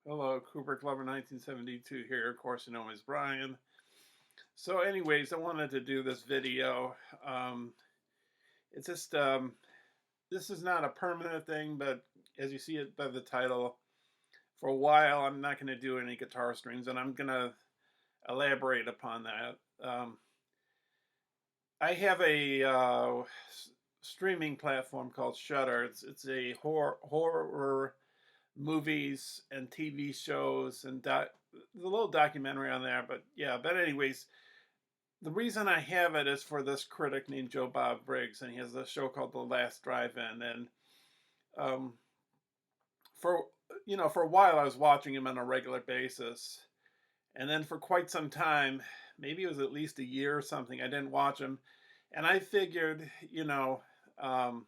Hello, Kubrick Lover 1972 here. Of course, you know me as Brian. So, anyways, I wanted to do this video. Um, it's just, this is not a permanent thing, but as you see it by the title, for a while I'm not going to do any guitar strings, and I'm going to elaborate upon that. I have a streaming platform called Shudder. It's a horror movies and TV shows and there's a little documentary on there, but yeah. But anyways, the reason I have it is for this critic named Joe Bob Briggs, and he has a show called The Last Drive-In. And um, for for a while I was watching him on a regular basis, and then for quite some time, maybe it was at least a year or something, I didn't watch him, and I figured, um,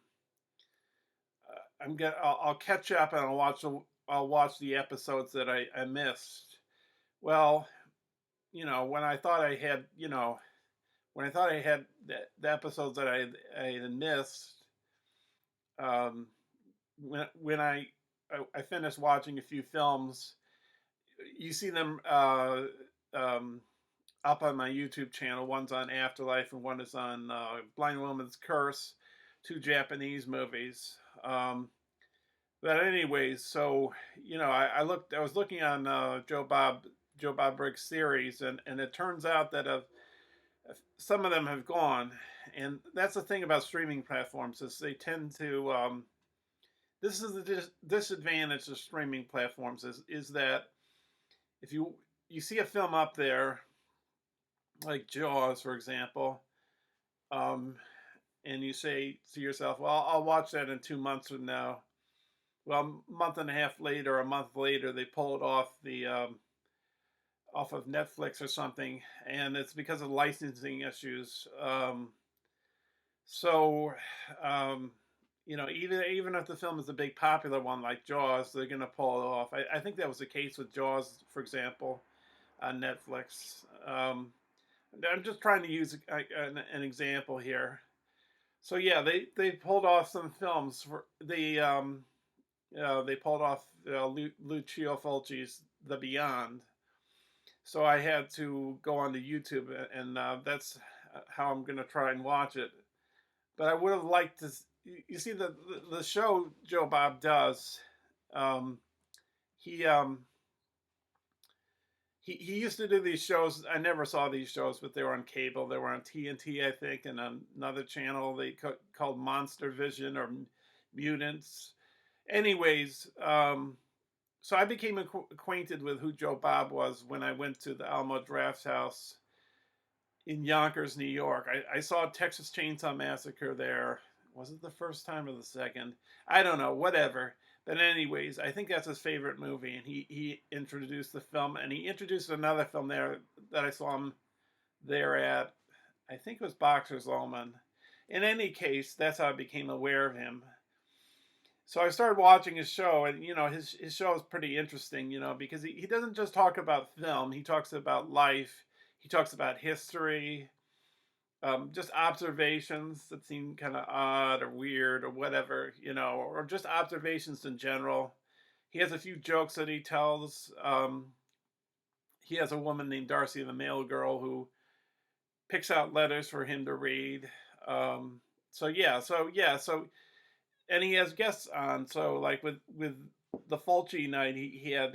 I'll catch up and I'll watch the episodes that I missed. Well, when I thought I had, when I thought I had the episodes that I had missed, um, when I finished watching a few films, you see them um, up on my YouTube channel. One's on Afterlife and one is on Blind Woman's Curse, two Japanese movies. But anyways, so I was looking on Joe Bob Briggs series, and it turns out that some of them have gone, and that's the thing about streaming platforms is they tend to. This is the disadvantage of streaming platforms is that if you see a film up there like Jaws, for example, um, and you say to yourself, "Well, I'll watch that in 2 months from now." Well, a month and a half later, a month later, they pull it off of Netflix or something, and it's because of licensing issues. So, um, even if the film is a big popular one like Jaws, they're gonna pull it off. I think that was the case with Jaws, for example, on Netflix. I'm just trying to use an example here. So yeah, they pulled off some films for they pulled off Lucio Fulci's The Beyond. So I had to go onto YouTube, and that's how I'm going to try and watch it. But I would have liked to. You see, the show Joe Bob does, um, he he used to do these shows. I never saw these shows, but they were on cable. They were on TNT, I think, and on another channel they called Monster Vision or Mutants. Anyways, so I became acquainted with who Joe Bob was when I went to the Alamo Draft House in Yonkers, New York. I saw Texas Chainsaw Massacre there. Was it the first time or the second? I don't know, whatever. But anyways, I think that's his favorite movie, and he introduced the film, and he introduced another film there that I saw him there at. I think it was Boxer's Omen. In any case, that's how I became aware of him. So I started watching his show, and his show is pretty interesting, because he doesn't just talk about film. He talks about life. He talks about history, just observations that seem kind of odd or weird or whatever, or just observations in general. He has a few jokes that he tells. He has a woman named Darcy, the mail girl, who picks out letters for him to read. So and he has guests on. So like with the Fulci night, he had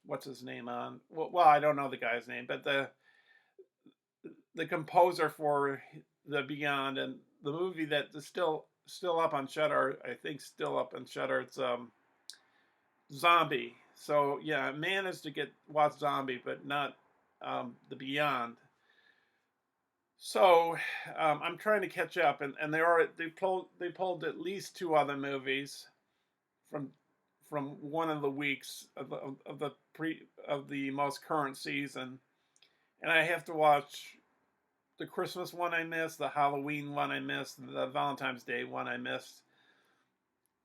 what's his name on? Well, I don't know the guy's name, but the composer for the Beyond and the movie that is still up on Shudder. I think still up on Shudder. It's Zombie. So yeah, I managed to watch Zombie, but not the Beyond. So I'm trying to catch up, and they pulled at least two other movies from one of the weeks of the most current season, and I have to watch the Christmas one I missed, the Halloween one I missed, the Valentine's Day one I missed.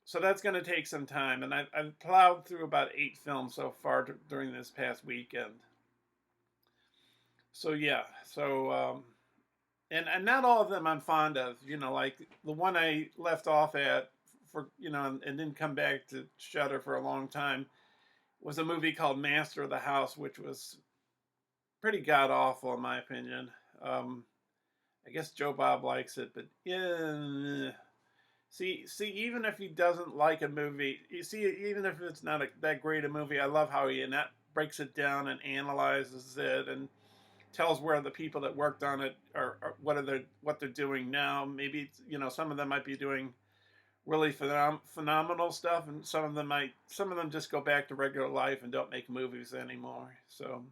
So that's going to take some time, and I've plowed through about 8 films so far during this past weekend. So yeah, and not all of them I'm fond of. Like the one I left off at and didn't come back to Shudder for a long time was a movie called Master of the House, which was pretty god awful in my opinion. Um, I guess Joe Bob likes it, but yeah. See, even if he doesn't like a movie, you see, even if it's not that great a movie, I love how he breaks it down and analyzes it and tells where the people that worked on it are what they're doing now. Maybe some of them might be doing really phenomenal stuff, and some of them just go back to regular life and don't make movies anymore. So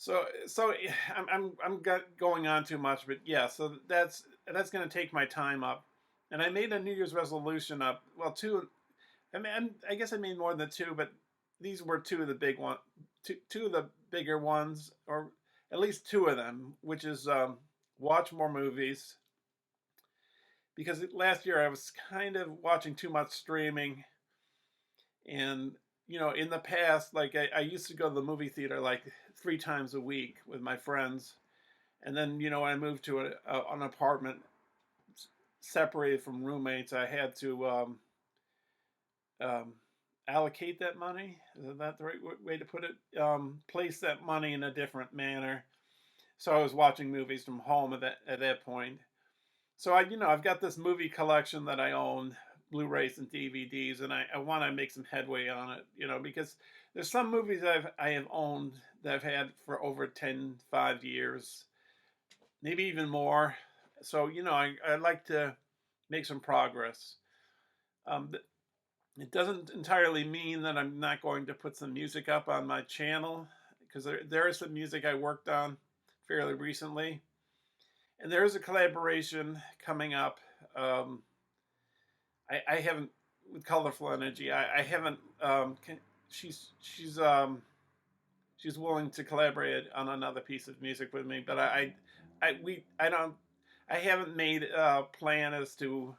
I'm going on too much, but yeah. So that's going to take my time up, and I made a New Year's resolution up. Well, two. I mean, I guess I made more than two, but these were two of the big one, two of the bigger ones, or at least two of them, which is watch more movies. Because last year I was kind of watching too much streaming, and in the past, like I used to go to the movie theater like 3 times a week with my friends, and then when I moved to an apartment separated from roommates, I had to um, allocate that money. Is that the right way to put it? Place that money in a different manner. So I was watching movies from home at that point. So I've got this movie collection that I own, Blu-rays and DVDs, and I want to make some headway on it, because there's some movies I have owned that I've had for over 5 years, maybe even more. So I'd like to make some progress. It doesn't entirely mean that I'm not going to put some music up on my channel, because there is some music I worked on fairly recently. And there is a collaboration coming up. I haven't with Colorful Energy. I haven't. She's willing to collaborate on another piece of music with me, but I don't. I haven't made a plan as to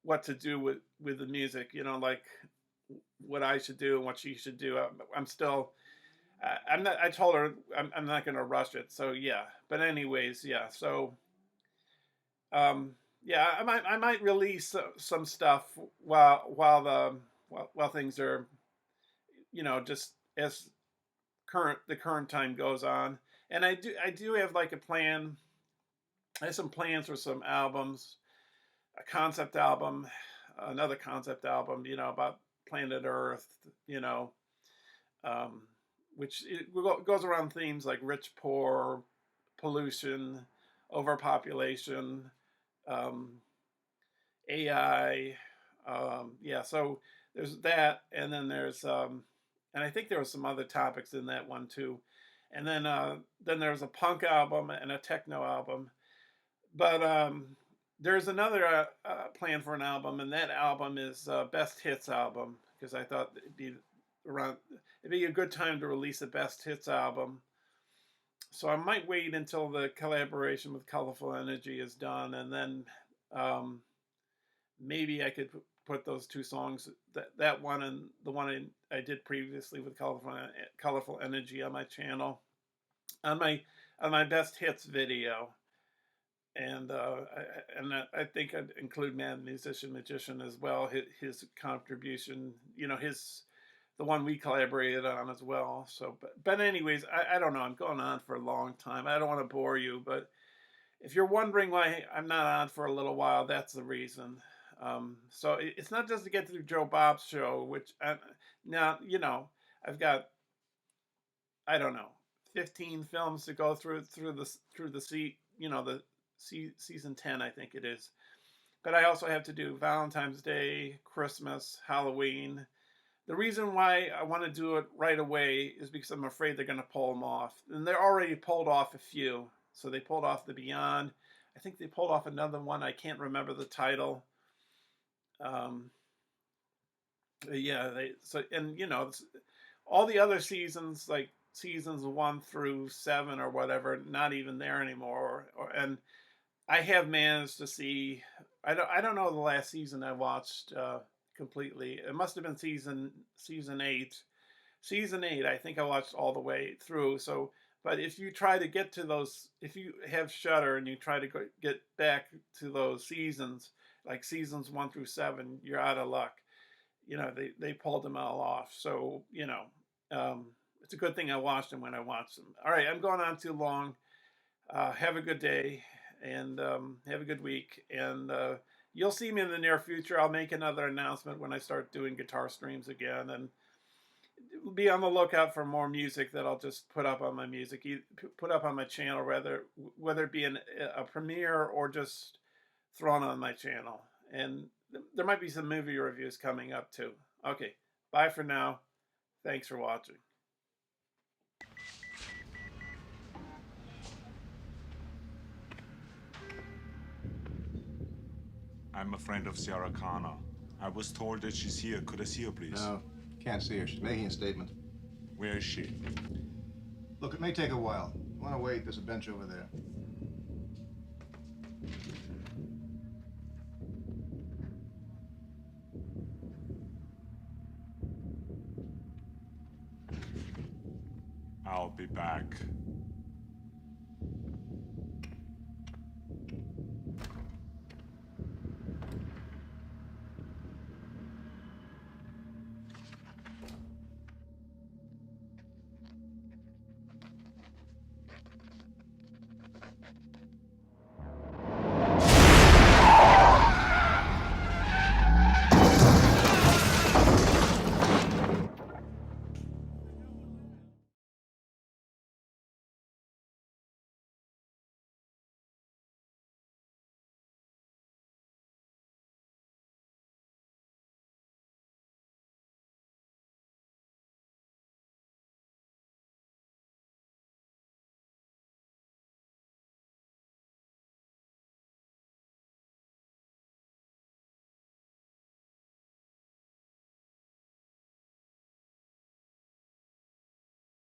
what to do with the music. Like what I should do and what she should do. I'm still. I'm not. I told her I'm not going to rush it. So yeah. But anyways, yeah. So yeah, I might release some stuff while things are just as the current time goes on, and I do have like a plan. I have some plans for some albums, a concept album, another concept album, about planet Earth, you know, um, which goes around themes like rich, poor, pollution, overpopulation, um, AI. Yeah, so there's that, and then and I think there was some other topics in that one too, and then there's a punk album and a techno album, but there's another plan for an album, and that album is best hits album because I thought it'd be a good time to release a best hits album. So I might wait until the collaboration with Colorful Energy is done, and then um, maybe I could put those two songs, that one and the one I did previously with Colorful Energy on my channel, on my best hits video, and I think I'd include Mad Musician Magician as well. His contribution, the one we collaborated on as well. So, but anyways, I don't know. I'm going on for a long time. I don't want to bore you, but if you're wondering why I'm not on for a little while, that's the reason. So it's not just to get through Joe Bob's show, which now I've got, I don't know, 15 films to go the season 10, I think it is. But I also have to do Valentine's Day, Christmas, Halloween. The reason why I want to do it right away is because I'm afraid they're going to pull them off. And they're already pulled off a few. So they pulled off The Beyond. I think they pulled off another one. I can't remember the title. Yeah, all the other seasons, like seasons 1 through 7 or whatever, not even there anymore. And I have managed to see. I don't know the last season I watched completely. It must have been season 8. Season 8, I think I watched all the way through. So, but if you try to get to those, if you have Shudder and you try to get back to those seasons, like seasons 1 through 7, you're out of luck. they pulled them all off. So, it's a good thing I watched them when I watched them. All right, I'm going on too long. Have a good day and have a good week. And you'll see me in the near future. I'll make another announcement when I start doing guitar streams again. And be on the lookout for more music that I'll just put up on my put up on my channel, whether it be a premiere or just thrown on my channel. And there might be some movie reviews coming up too. Okay, bye for now. Thanks for watching. I'm a friend of Sarah Connor. I was told that she's here. Could I see her, please? No, can't see her. She's making a statement. Where is she? Look, it may take a while. You want to wait? There's a bench over there. I'll be back.